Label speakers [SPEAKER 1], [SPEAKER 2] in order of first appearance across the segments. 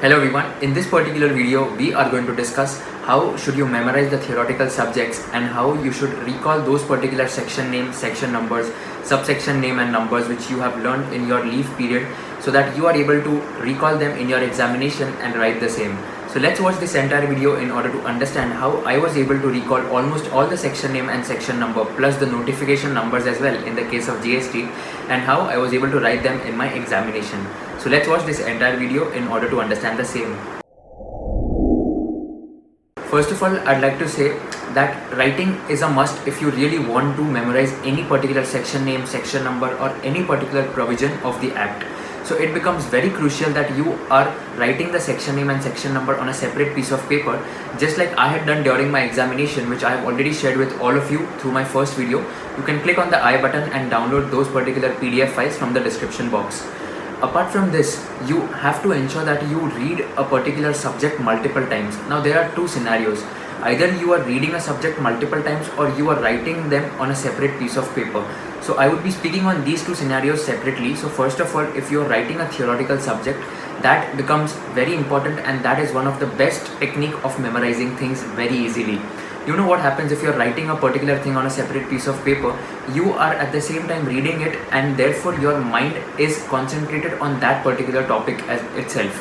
[SPEAKER 1] Hello everyone, in this particular video we are going to discuss how should you memorize the theoretical subjects and how you should recall those particular section names, section numbers, subsection name and numbers which you have learned in your leave period so that you are able to recall them in your examination and write the same. So let's watch this entire video in order to understand how I was able to recall almost all the section name and section number plus the notification numbers as well in the case of GST and how I was able to write them in my examination. So let's watch this entire video in order to understand the same. First of all, I'd like to say that writing is a must if you really want to memorize any particular section name, section number or any particular provision of the Act. So it becomes very crucial that you are writing the section name and section number on a separate piece of paper, just like I had done during my examination, which I have already shared with all of you through my first video. You can click on the I button and download those particular PDF files from the description box. Apart from this, you have to ensure that you read a particular subject multiple times. Now there are two scenarios. Either you are reading a subject multiple times or you are writing them on a separate piece of paper. So I would be speaking on these two scenarios separately. So first of all, if you are writing a theoretical subject, that becomes very important and that is one of the best technique of memorizing things very easily. You know what happens if you're writing a particular thing on a separate piece of paper, you are at the same time reading it and therefore your mind is concentrated on that particular topic as itself.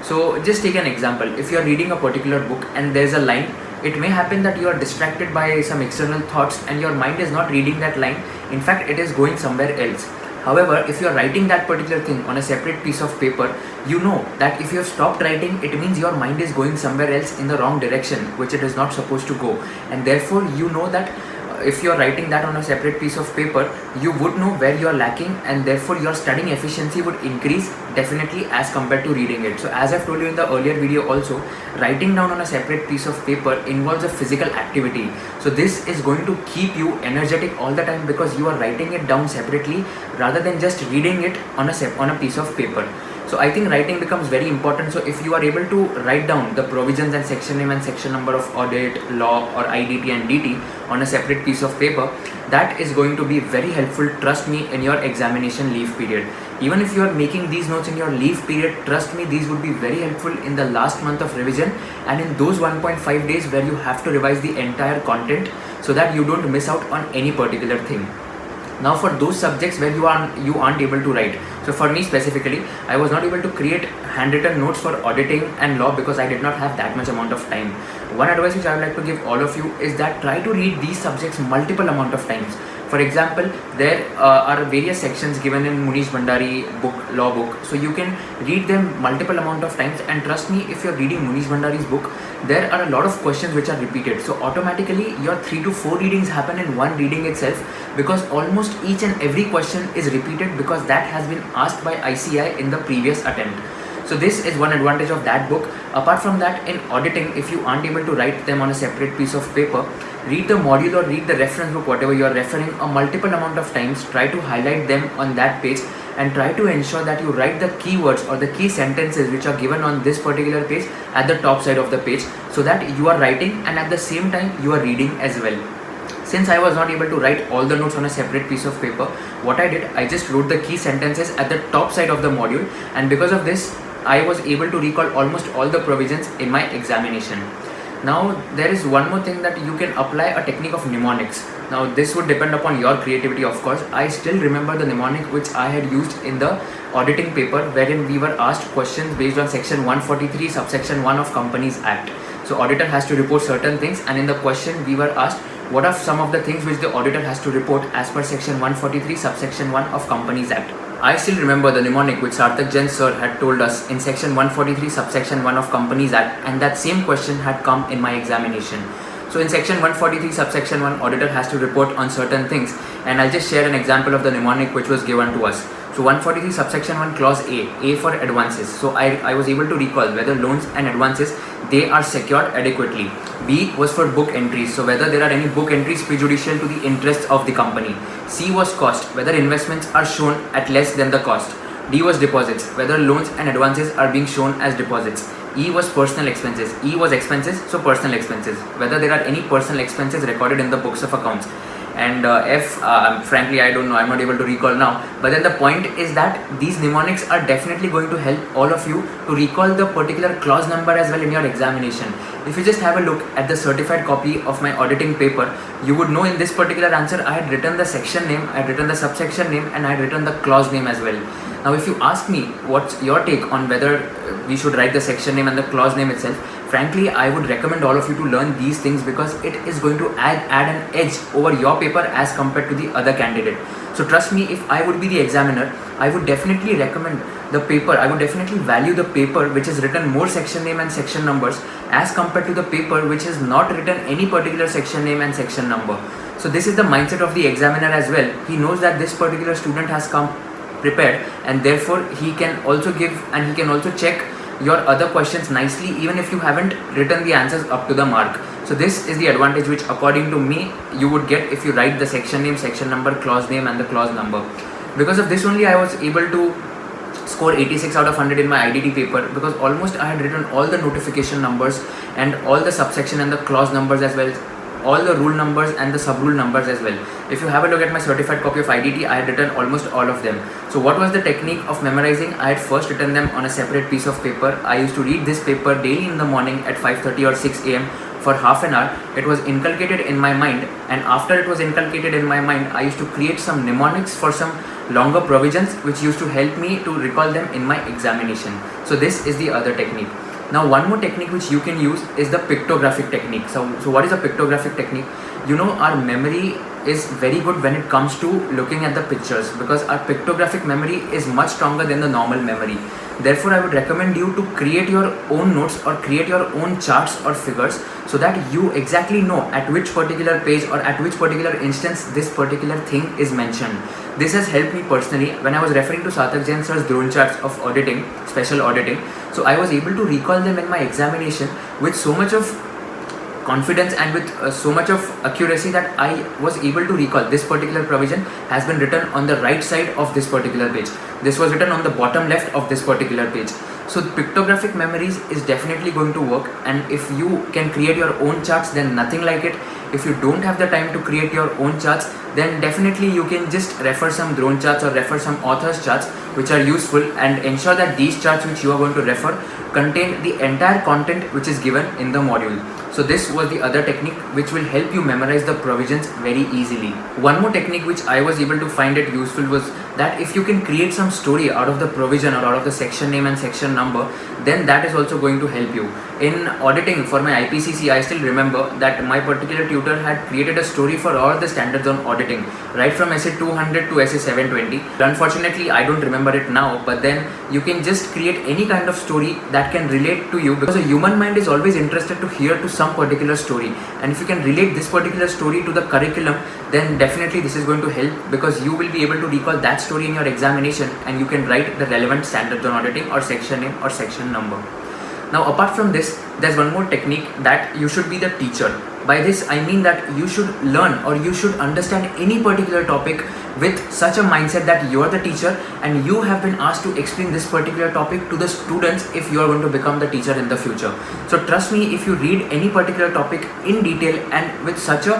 [SPEAKER 1] So just take an example. If you're reading a particular book and there's a line, it may happen that you are distracted by some external thoughts and your mind is not reading that line. In fact, it is going somewhere else. However, if you are writing that particular thing on a separate piece of paper, you know that if you have stopped writing, it means your mind is going somewhere else in the wrong direction, which it is not supposed to go. And therefore, you know that if you are writing that on a separate piece of paper, you would know where you are lacking and therefore your studying efficiency would increase definitely as compared to reading it. So as I've told you in the earlier video also, writing down on a separate piece of paper involves a physical activity. So this is going to keep you energetic all the time because you are writing it down separately rather than just reading it on a piece of paper. So I think writing becomes very important. So if you are able to write down the provisions and section name and section number of audit, law or IDT and DT on a separate piece of paper, that is going to be very helpful, trust me, in your examination leave period. Even if you are making these notes in your leave period, trust me, these would be very helpful in the last month of revision and in those 1.5 days where you have to revise the entire content so that you don't miss out on any particular thing. Now for those subjects where you aren't able to write, so for me specifically, I was not able to create handwritten notes for auditing and law because I did not have that much amount of time. One advice which I would like to give all of you is that try to read these subjects multiple amount of times. For example, there are various sections given in Munish Bhandari book, law book. So you can read them multiple amount of times and trust me, if you're reading Munish Bhandari's book, there are a lot of questions which are repeated. So automatically your 3 to 4 readings happen in one reading itself because almost each and every question is repeated because that has been asked by ICI in the previous attempt. So this is one advantage of that book. Apart from that, in auditing, if you aren't able to write them on a separate piece of paper, read the module or read the reference book, whatever you are referring, a multiple amount of times. Try to highlight them on that page and try to ensure that you write the keywords or the key sentences which are given on this particular page at the top side of the page so that you are writing and at the same time you are reading as well. Since I was not able to write all the notes on a separate piece of paper, what I did, I just wrote the key sentences at the top side of the module, and because of this, I was able to recall almost all the provisions in my examination. Now there is one more thing that you can apply a technique of mnemonics. Now this would depend upon your creativity, of course. I still remember the mnemonic which I had used in the auditing paper wherein we were asked questions based on section 143 subsection 1 of Companies Act. So auditor has to report certain things and in the question we were asked what are some of the things which the auditor has to report as per section 143 subsection 1 of Companies Act. I still remember the mnemonic which Sarthak Jain sir had told us in section 143 subsection 1 of Companies Act, and that same question had come in my examination. So in section 143 subsection 1, auditor has to report on certain things, and I'll just share an example of the mnemonic which was given to us. So 143 subsection 1 clause A for advances. So I was able to recall whether loans and advances, they are secured adequately. B was for book entries, so whether there are any book entries prejudicial to the interests of the company. C was cost, whether investments are shown at less than the cost. D was deposits, whether loans and advances are being shown as deposits. E was personal expenses. E was expenses, so personal expenses, whether there are any personal expenses recorded in the books of accounts. and F, frankly I don't know, I'm not able to recall now. But then the point is that these mnemonics are definitely going to help all of you to recall the particular clause number as well in your examination. If you just have a look at the certified copy of my auditing paper, you would know in this particular answer I had written the section name, I had written the subsection name, and I had written the clause name as well. Now if you ask me what's your take on whether we should write the section name and the clause name itself, frankly I would recommend all of you to learn these things, because it is going to add an edge over your paper as compared to the other candidate. So trust me, if I would be the examiner, I would definitely recommend the paper, I would definitely value the paper which is written more section name and section numbers as compared to the paper which is not written any particular section name and section number. So this is the mindset of the examiner as well. He knows that this particular student has come prepared, and therefore he can also give and he can also check your other questions nicely even if you haven't written the answers up to the mark. So this is the advantage which according to me you would get if you write the section name, section number, clause name and the clause number. Because of this only I was able to score 86 out of 100 in my IDT paper, because almost I had written all the notification numbers and all the subsection and the clause numbers as well, all the rule numbers and the sub rule numbers as well. If you have a look at my certified copy of IDT, I had written almost all of them. So what was the technique of memorizing? I had first written them on a separate piece of paper. I used to read this paper daily in the morning at 5:30 or 6 a.m. for half an hour. It was inculcated in my mind, and after it was inculcated in my mind, I used to create some mnemonics for some longer provisions which used to help me to recall them in my examination. So this is the other technique. Now one more technique which you can use is the pictographic technique. So what is a pictographic technique? You know, our memory is very good when it comes to looking at the pictures, because our pictographic memory is much stronger than the normal memory. Therefore I would recommend you to create your own notes or create your own charts or figures, so that you exactly know at which particular page or at which particular instance this particular thing is mentioned. This has helped me personally when I was referring to Sarthak Jain sir's drone charts of auditing, special auditing. So I was able to recall them in my examination with so much of confidence and with so much of accuracy that I was able to recall this particular provision has been written on the right side of this particular page. This was written on the bottom left of this particular page. So pictographic memories is definitely going to work, and if you can create your own charts, then nothing like it. If you don't have the time to create your own charts, then definitely you can just refer some drone charts or refer some author's charts which are useful, and ensure that these charts which you are going to refer contain the entire content which is given in the module. So this was the other technique which will help you memorize the provisions very easily. One more technique which I was able to find it useful was that if you can create some story out of the provision or out of the section name and section number, then that is also going to help you. In auditing for my IPCC, I still remember that my particular tutor had created a story for all the standards on auditing, right from SA 200 to SA 720. Unfortunately, I don't remember it now, but then you can just create any kind of story that can relate to you, because a human mind is always interested to hear to some particular story, and if you can relate this particular story to the curriculum, then definitely this is going to help, because you will be able to recall that story in your examination, and you can write the relevant standards on auditing or section name or section number. Now apart from this, there's one more technique, that you should be the teacher. By this I mean that you should learn or you should understand any particular topic with such a mindset that you are the teacher and you have been asked to explain this particular topic to the students if you are going to become the teacher in the future. So trust me, if you read any particular topic in detail and with such a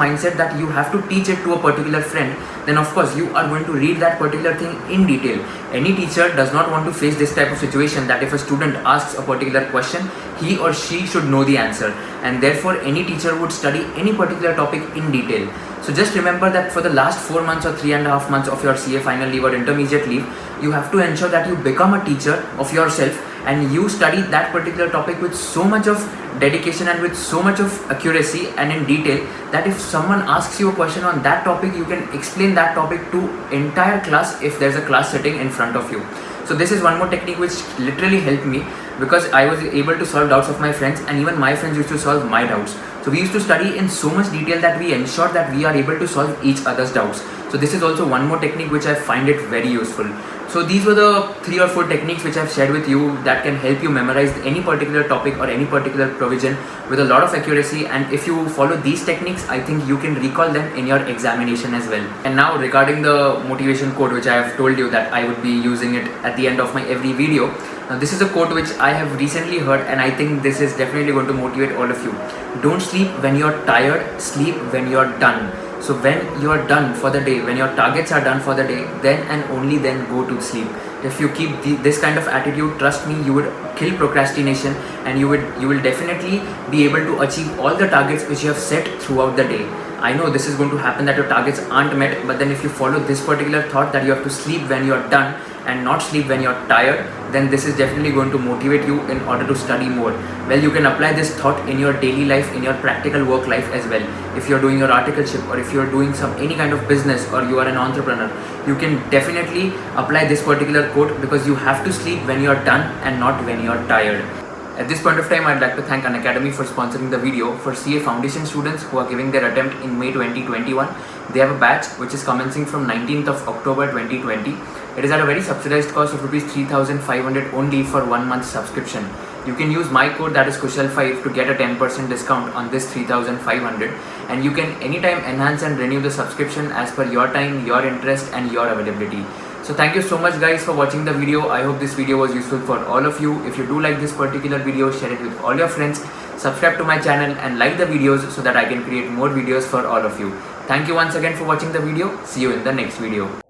[SPEAKER 1] mindset that you have to teach it to a particular friend, then of course you are going to read that particular thing in detail. Any teacher does not want to face this type of situation, that if a student asks a particular question, he or she should know the answer, and therefore any teacher would study any particular topic in detail. So just remember that for the last 4 months or 3.5 months of your CA final leave or intermediate leave, you have to ensure that you become a teacher of yourself and you study that particular topic with so much of dedication and with so much of accuracy and in detail, that if someone asks you a question on that topic, you can explain that topic to entire class if there's a class sitting in front of you. So this is one more technique which literally helped me, because I was able to solve doubts of my friends, and even my friends used to solve my doubts. So we used to study in so much detail that we ensured that we are able to solve each other's doubts. So this is also one more technique which I find it very useful. So these were the 3 or 4 techniques which I've shared with you that can help you memorize any particular topic or any particular provision with a lot of accuracy, and if you follow these techniques, I think you can recall them in your examination as well. And now regarding the motivation code, which I have told you that I would be using it at the end of my every video. Now this is a quote which I have recently heard, and I think this is definitely going to motivate all of you. Don't sleep when you're tired, sleep when you're done. So when you're done for the day, when your targets are done for the day, then and only then go to sleep. If you keep this kind of attitude, trust me, you would kill procrastination, and you will definitely be able to achieve all the targets which you have set throughout the day. I know this is going to happen that your targets aren't met, but then if you follow this particular thought that you have to sleep when you're done and not sleep when you're tired, then this is definitely going to motivate you in order to study more. Well, you can apply this thought in your daily life, in your practical work life as well. If you're doing your articleship, or if you're doing any kind of business, or you are an entrepreneur, you can definitely apply this particular quote, because you have to sleep when you're done and not when you're tired. At this point of time, I'd like to thank Unacademy for sponsoring the video. For CA Foundation students who are giving their attempt in May 2021, they have a batch which is commencing from 19th of October 2020. It is at a very subsidized cost of Rs 3,500 only for 1 month subscription. You can use my code, that is Kushal5, to get a 10% discount on this 3,500, and you can anytime enhance and renew the subscription as per your time, your interest and your availability. So thank you so much guys for watching the video. I hope this video was useful for all of you. If you do like this particular video, share it with all your friends, subscribe to my channel and like the videos so that I can create more videos for all of you. Thank you once again for watching the video. See you in the next video.